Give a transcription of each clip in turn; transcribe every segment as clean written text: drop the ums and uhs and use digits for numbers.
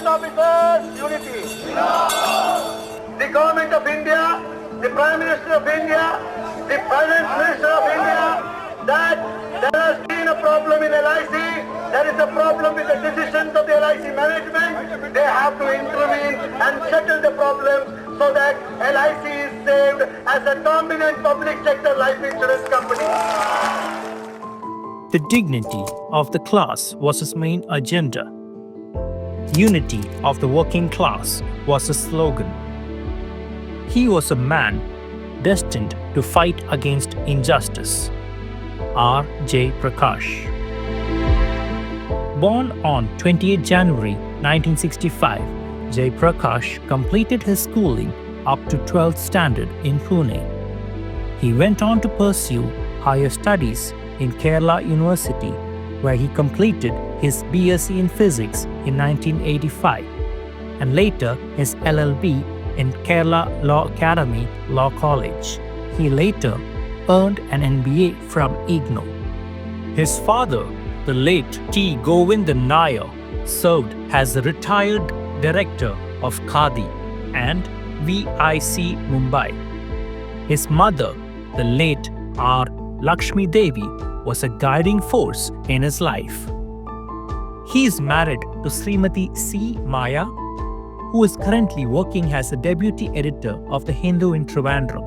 development officers, unity. The Government of India, the Prime Minister of India, the Finance Minister of India, that there has been a problem in LIC, there is a problem with the decisions of the LIC management. They have to intervene and settle the problem so that LIC is saved as a dominant public sector life insurance company. The dignity of the class was his main agenda. Unity of the working class was his slogan. He was a man destined to fight against injustice. R. Jayprakash. Born on 28 January 1965, Jayprakash completed his schooling up to 12th standard in Pune. He went on to pursue higher studies in Kerala University, where he completed his BSc in Physics in 1985 and later his LLB in Kerala Law Academy Law College. He later earned an MBA from IGNOU. His father, the late T. Govindan Nair, served as the retired director of Khadi and VIC Mumbai. His mother, the late R. Lakshmi Devi, was a guiding force in his life. He is married to Srimati C. Maya, who is currently working as a deputy editor of The Hindu in Trivandrum.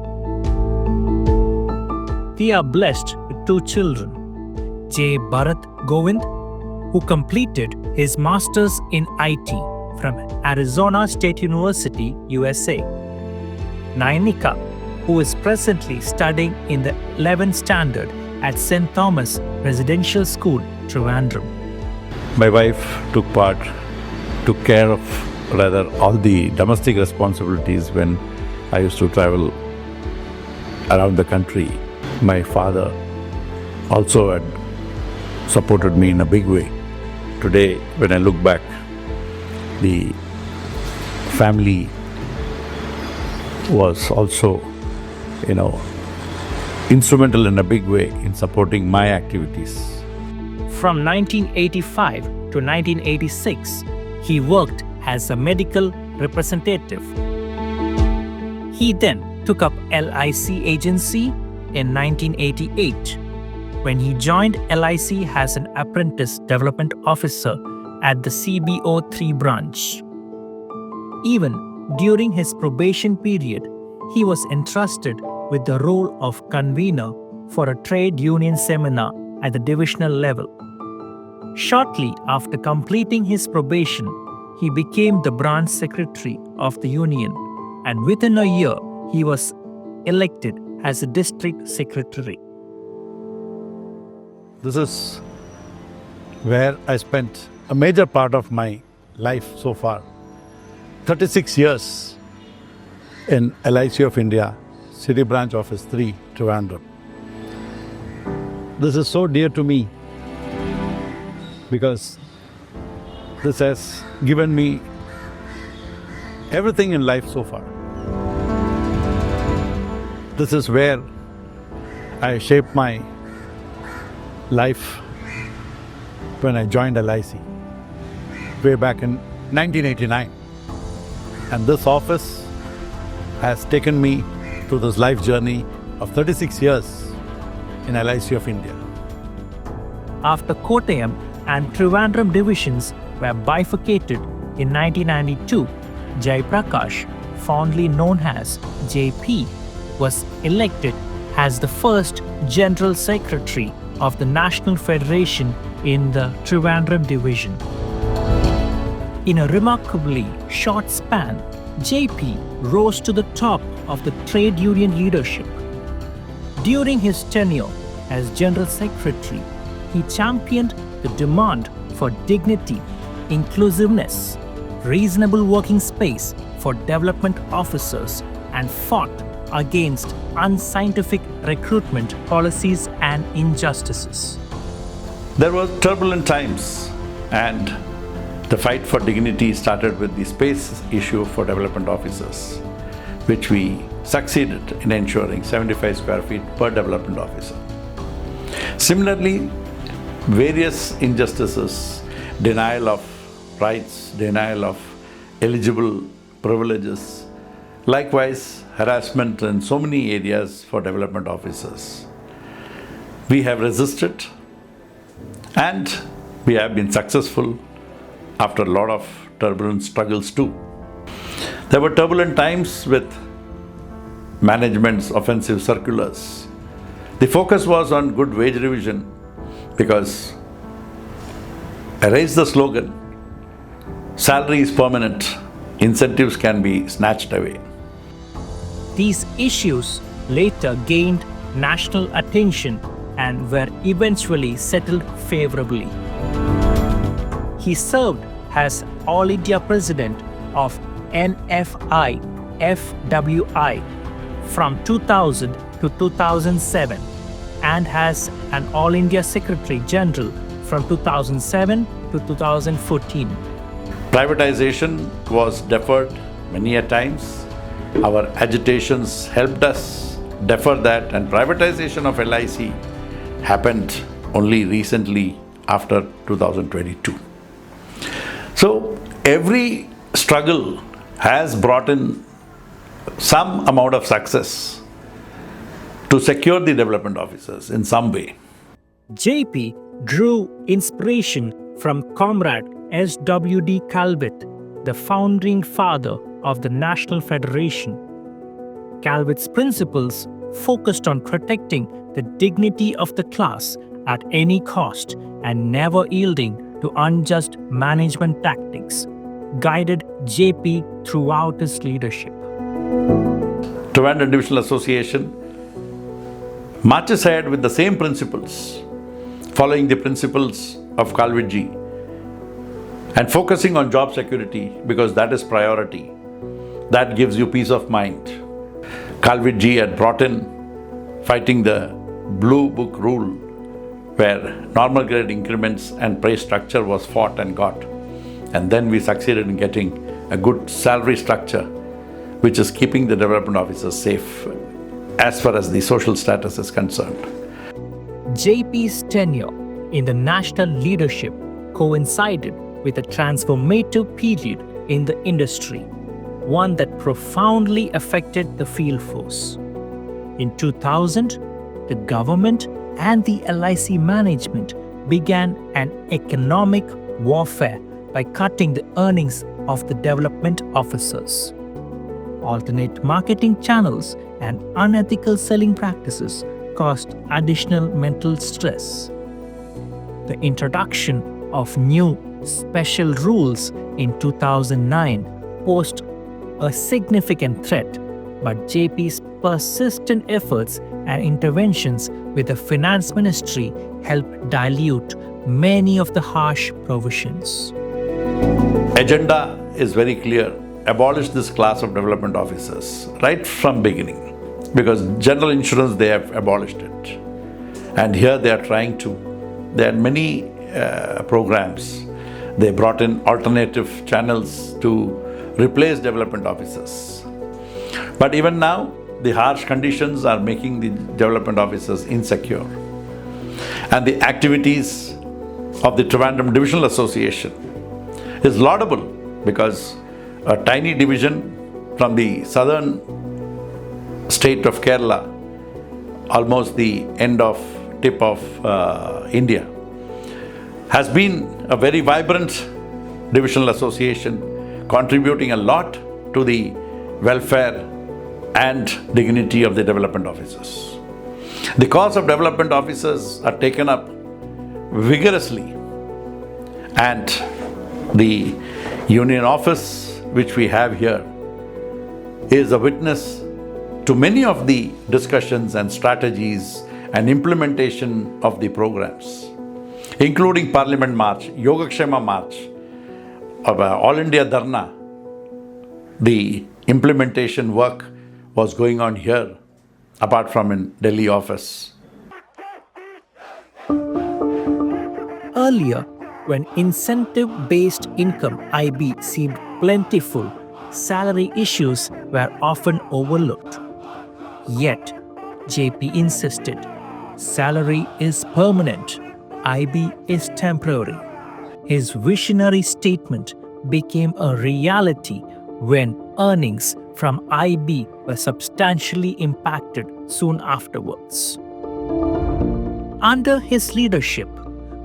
They are blessed with 2 children, J. Bharat Govind, who completed his master's in IT from Arizona State University, USA. Nainika, who is presently studying in the 11th standard at St. Thomas Residential School, Trivandrum. My wife took care of all the domestic responsibilities when I used to travel around the country. My father also had supported me in a big way. Today, when I look back, the family was also, instrumental in a big way in supporting my activities. From 1985 to 1986, he worked as a medical representative. He then took up LIC agency in 1988 when he joined LIC as an apprentice development officer at the CBO 3 branch. Even during his probation period, he was entrusted with the role of convener for a trade union seminar at the divisional level. Shortly after completing his probation, he became the branch secretary of the union, and within a year, he was elected as a district secretary. This is where I spent a major part of my life so far. 36 years in LIC of India, City Branch Office 3, Trivandrum. This is so dear to me because this has given me everything in life so far. This is where I shaped my life when I joined LIC way back in 1989. And this office has taken me through this life journey of 36 years in LIC of India. After Kottayam and Trivandrum divisions were bifurcated in 1992, Jayprakash, fondly known as JP, was elected as the first General Secretary of the National Federation in the Trivandrum division. In a remarkably short span, JP rose to the top of the trade union leadership. During his tenure as General Secretary, he championed the demand for dignity, inclusiveness, reasonable working space for development officers, and fought against unscientific recruitment policies and injustices. There were turbulent times, and the fight for dignity started with the space issue for development officers, which we succeeded in ensuring 75 square feet per development officer. Similarly, various injustices, denial of rights, denial of eligible privileges, likewise harassment in so many areas for development officers. We have resisted and we have been successful after a lot of turbulent struggles too. There were turbulent times with management's offensive circulars. The focus was on good wage revision because I raised the slogan, salary is permanent, incentives can be snatched away. These issues later gained national attention and were eventually settled favorably. He served as All India President of NFI FWI from 2000 to 2007 and as an All India Secretary General from 2007 to 2014. Privatization was deferred many a times. Our agitations helped us defer that, and privatization of LIC happened only recently after 2022. So every struggle has brought in some amount of success to secure the development officers in some way. JP drew inspiration from Comrade S.W.D. Calvert, the founding father of the National Federation. Calvert's principles focused on protecting the dignity of the class at any cost and never yielding to unjust management tactics, guided JP throughout his leadership. Trivandrum Divisional Association marches ahead with the same principles, following the principles of Calvert-ji and focusing on job security because that is priority. That gives you peace of mind. Calvert-ji had brought in fighting the blue book rule where normal grade increments and pay structure was fought and got. And then we succeeded in getting a good salary structure which is keeping the development officers safe as far as the social status is concerned. JP's tenure in the national leadership coincided with a transformative period in the industry, one that profoundly affected the field force. In 2000, the government and the LIC management began an economic warfare by cutting the earnings of the development officers. Alternate marketing channels and unethical selling practices caused additional mental stress. The introduction of new special rules in 2009 posed a significant threat, but JP's persistent efforts and interventions with the finance ministry helped dilute many of the harsh provisions. Agenda is very clear. Abolish this class of development officers right from beginning, because general insurance, they have abolished it. And here they are trying to. There are many programs. They brought in alternative channels to replace development officers. But even now, the harsh conditions are making the development officers insecure. And the activities of the Trivandrum Divisional Association is laudable because a tiny division from the southern state of Kerala, almost the tip of India, has been a very vibrant divisional association, contributing a lot to the welfare and dignity of the development officers. The cause of development officers are taken up vigorously, and the union office which we have here is a witness to many of the discussions and strategies and implementation of the programs, including Parliament March, Yogakshema March, All India Dharna. The implementation work was going on here, apart from in Delhi office. Earlier, when incentive-based income IB seemed plentiful, salary issues were often overlooked. Yet, JP insisted, salary is permanent, IB is temporary. His visionary statement became a reality when earnings from IB were substantially impacted soon afterwards. Under his leadership,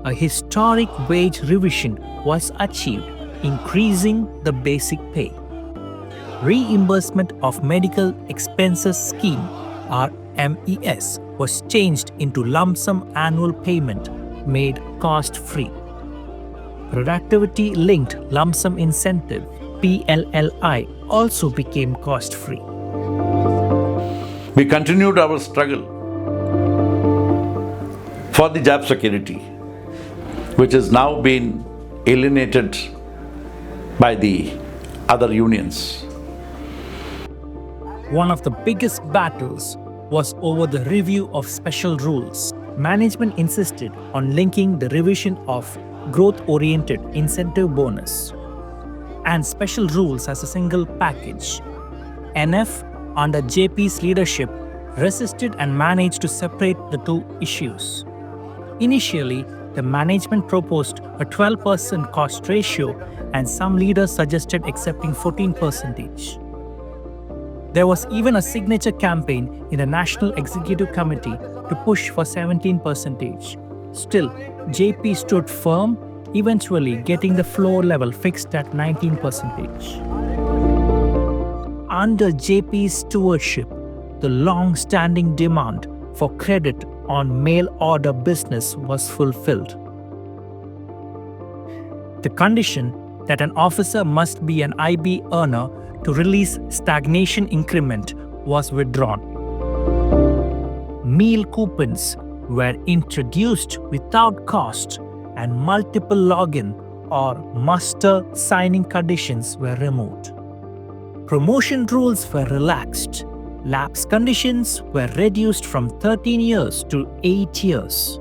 a historic wage revision was achieved, increasing the basic pay. Reimbursement of Medical Expenses Scheme (RMES) was changed into lump sum annual payment made cost-free. Productivity-linked lump sum incentive (PLLI) also became cost-free. We continued our struggle for the job security, which has now been alienated by the other unions. One of the biggest battles was over the review of special rules. Management insisted on linking the revision of growth-oriented incentive bonus and special rules as a single package. NF, under JP's leadership, resisted and managed to separate the two issues. Initially, the management proposed a 12% cost ratio, and some leaders suggested accepting 14%. There was even a signature campaign in the National Executive Committee to push for 17%. Still, JP stood firm, eventually getting the floor level fixed at 19%. Under JP's stewardship, the long-standing demand for credit on mail-order business was fulfilled. The condition that an officer must be an IB earner to release stagnation increment was withdrawn. Meal coupons were introduced without cost, and multiple login or muster signing conditions were removed. Promotion rules were relaxed. Lapse conditions were reduced from 13 years to 8 years.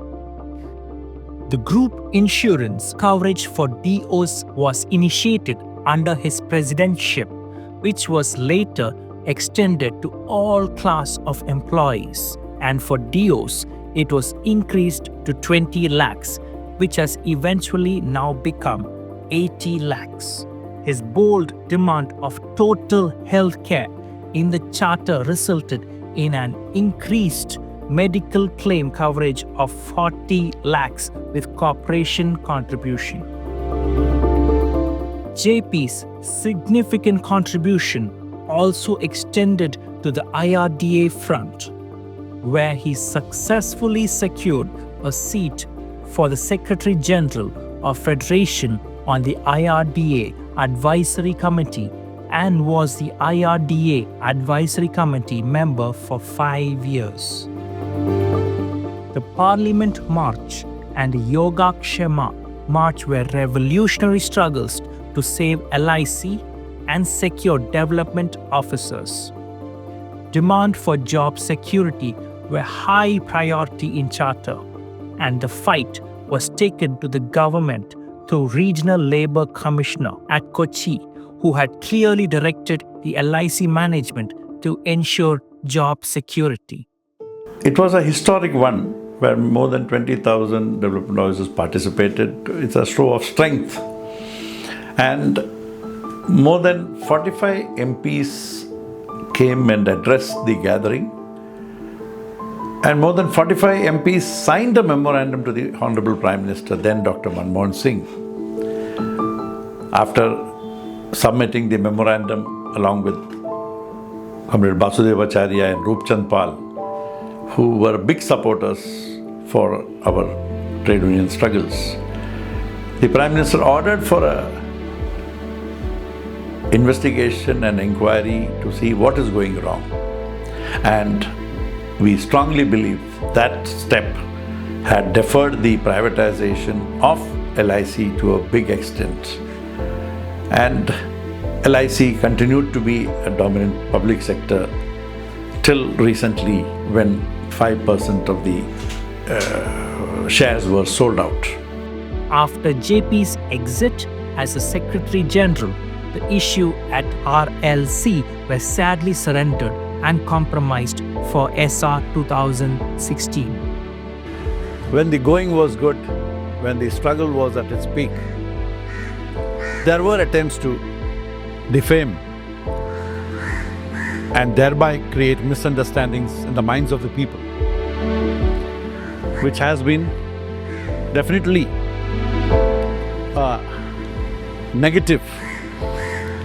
The group insurance coverage for DOs was initiated under his presidency, which was later extended to all class of employees, and for DOs it was increased to 20 lakhs, which has eventually now become 80 lakhs. His bold demand of total health care in the charter resulted in an increased medical claim coverage of 40 lakhs with corporation contribution. JP's significant contribution also extended to the IRDA front, where he successfully secured a seat for the Secretary General of Federation on the IRDA Advisory Committee and was the IRDA Advisory Committee member for 5 years. The Parliament March and the Yogakshema March were revolutionary struggles to save LIC and secure development officers. Demand for job security were high priority in charter, and the fight was taken to the government through Regional Labour Commissioner at Kochi, who had clearly directed the LIC management to ensure job security. It was a historic one where more than 20,000 development officers participated. It's a show of strength. And more than 45 MPs came and addressed the gathering. And more than 45 MPs signed a memorandum to the Honorable Prime Minister, then Dr. Manmohan Singh. After submitting the memorandum along with Comrade Basudevacharya and Roopchand Pal, who were big supporters for our trade union struggles, the Prime Minister ordered for a investigation and inquiry to see what is going wrong. And we strongly believe that step had deferred the privatization of LIC to a big extent. And LIC continued to be a dominant public sector till recently, when 5% of the shares were sold out. After JP's exit as the Secretary General, the issue at RLC was sadly surrendered and compromised for SR 2016. When the going was good, when the struggle was at its peak, there were attempts to defame and thereby create misunderstandings in the minds of the people, which has been definitely negative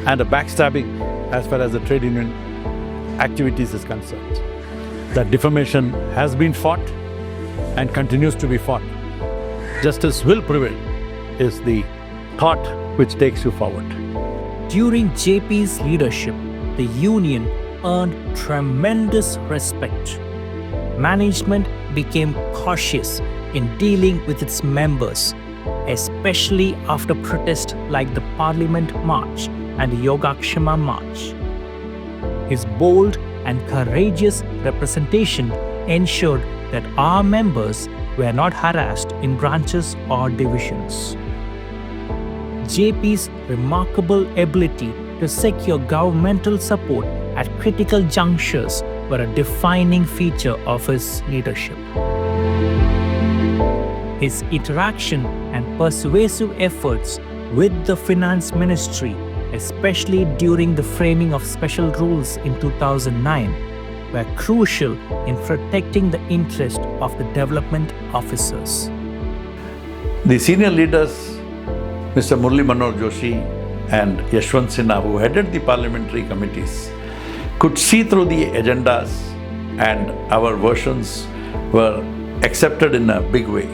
and a backstabbing as far as the trade union activities is concerned. That defamation has been fought and continues to be fought. Justice will prevail is the thought which takes you forward. During JP's leadership, the union earned tremendous respect. Management became cautious in dealing with its members, especially after protests like the Parliament March and the Yogakshema March. His bold and courageous representation ensured that our members were not harassed in branches or divisions. JP's remarkable ability to secure governmental support at critical junctures were a defining feature of his leadership. His interaction and persuasive efforts with the Finance Ministry, especially during the framing of special rules in 2009, were crucial in protecting the interest of the development officers. The senior leaders, Mr. Murli Manohar Joshi and Yashwant Sinha, who headed the parliamentary committees, could see through the agendas, and our versions were accepted in a big way.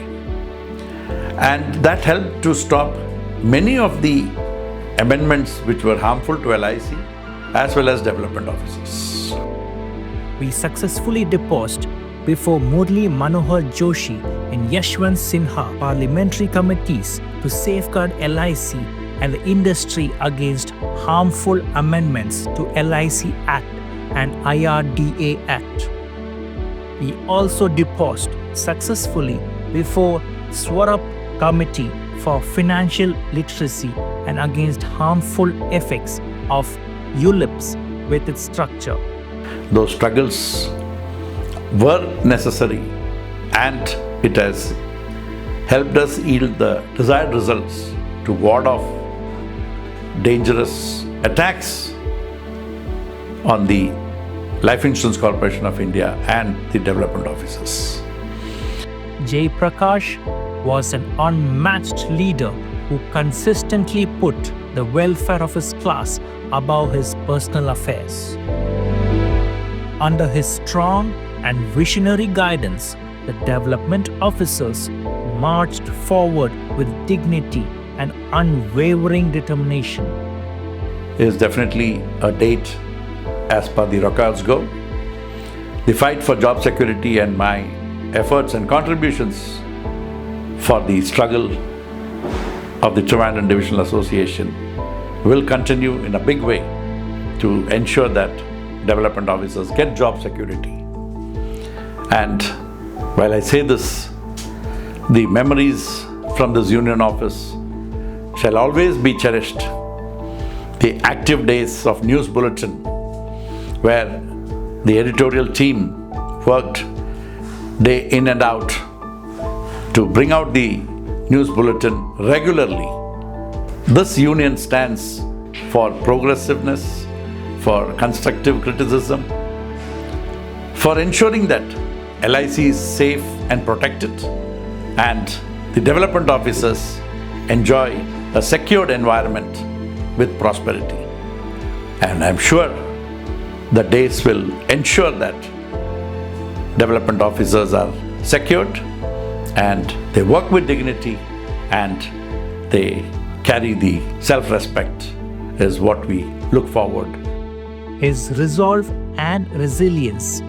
And that helped to stop many of the amendments which were harmful to LIC as well as development officers. We successfully deposed before Murli Manohar Joshi and Yashwant Sinha parliamentary committees to safeguard LIC and the industry against harmful amendments to LIC Act and IRDA Act. We also deposed successfully before Swarup Committee for Financial Literacy and against harmful effects of ULIPs with its structure. Those struggles were necessary, and it has helped us yield the desired results to ward off dangerous attacks on the Life Insurance Corporation of India and the development officers. Jayprakash was an unmatched leader who consistently put the welfare of his class above his personal affairs. Under his strong and visionary guidance, the development officers marched forward with dignity and unwavering determination. It is definitely a date as per the records go. The fight for job security and my efforts and contributions for the struggle of the Trivandrum Divisional Association will continue in a big way to ensure that development officers get job security. And while I say this, the memories from this union office shall always be cherished. The active days of News Bulletin, where the editorial team worked day in and out to bring out the News Bulletin regularly. This union stands for progressiveness, for constructive criticism, for ensuring that LIC is safe and protected, and the development officers enjoy a secured environment with prosperity. And I'm sure the days will ensure that development officers are secured and they work with dignity and they carry the self-respect is what we look forward. His resolve and resilience,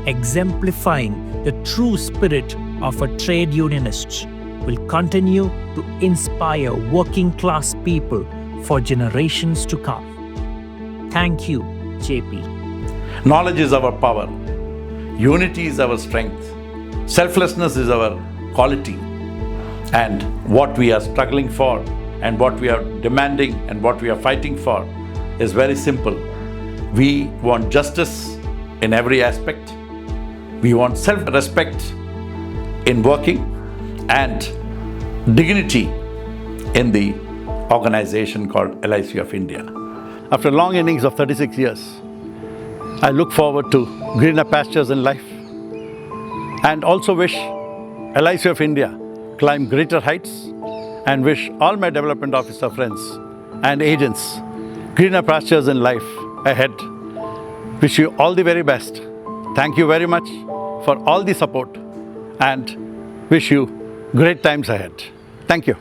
exemplifying the true spirit of a trade unionist, will continue to inspire working class people for generations to come. Thank you, JP. Knowledge is our power. Unity is our strength. Selflessness is our quality. And what we are struggling for and what we are demanding and what we are fighting for is very simple. We want justice in every aspect. We want self-respect in working and dignity in the organization called LIC of India. After a long innings of 36 years, I look forward to greener pastures in life and also wish LIC of India climb greater heights and wish all my development officer friends and agents greener pastures in life ahead. Wish you all the very best. Thank you very much for all the support and wish you great times ahead. Thank you.